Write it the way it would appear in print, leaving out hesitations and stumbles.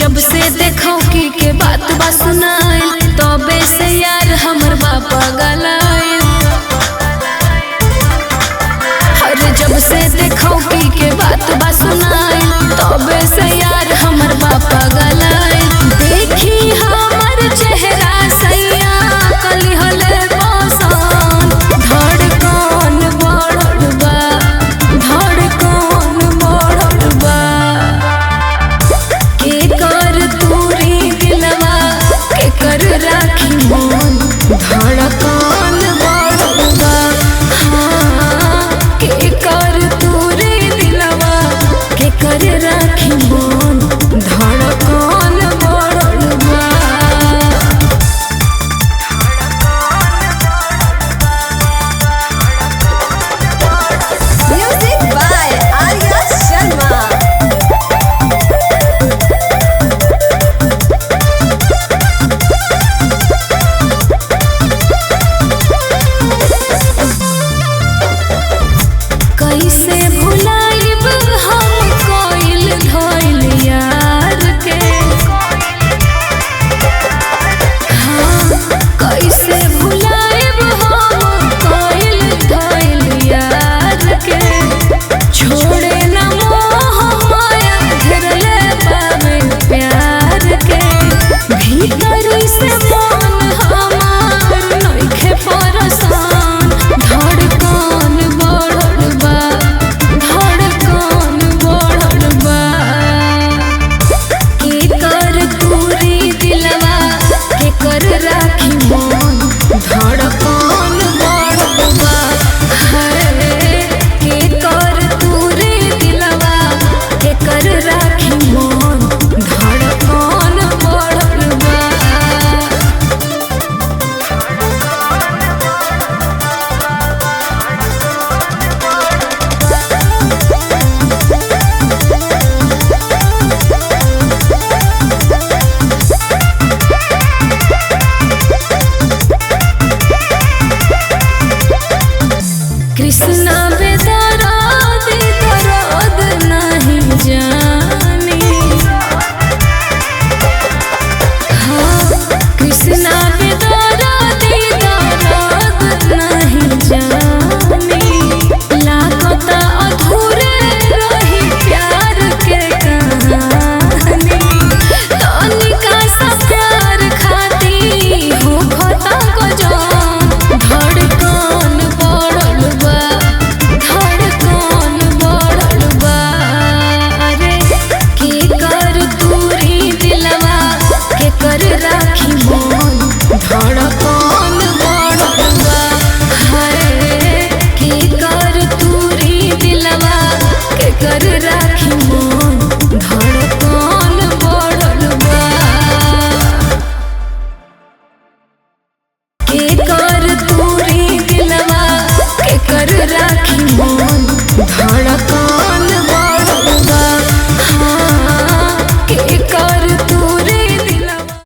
जब से देखो की के बात बा सुनाइल तबे से यार हमर बापा गलाइल। अरे जब से देखो की के बात बा सुनाइल तबे से यार हमर बापा गलाइल। देखी हमर चेहरा सैया कली हले पसंद धड़कन बढ़ल बा, धड़कन बढ़ल बा। के कर तूरी दिलवा के कर राखी मन धड़कन बढ़ल बा। हाँ के कर तूरी दिलवा के कर राखी मन धड़कन बढ़ल बा। Music by Arya Sharma. कैसे भुलाइब हम कोइल धोइल यार के। हाँ कैसे भुलाइब हम कोइल धोइल यार के। छोड़े न मोह माया घेरले बावे प्यार के। भीतर से मन हमार नइखे परसान धड़कन बढ़ल बा, धड़कन बढ़ल बा। के कर पूरी दिलवा के कर राखी मन धड़कन बढ़ल बा। है के कर पूरी दिलवा के कर राखी मन धड़कन बढ़ल बा। कृष्ण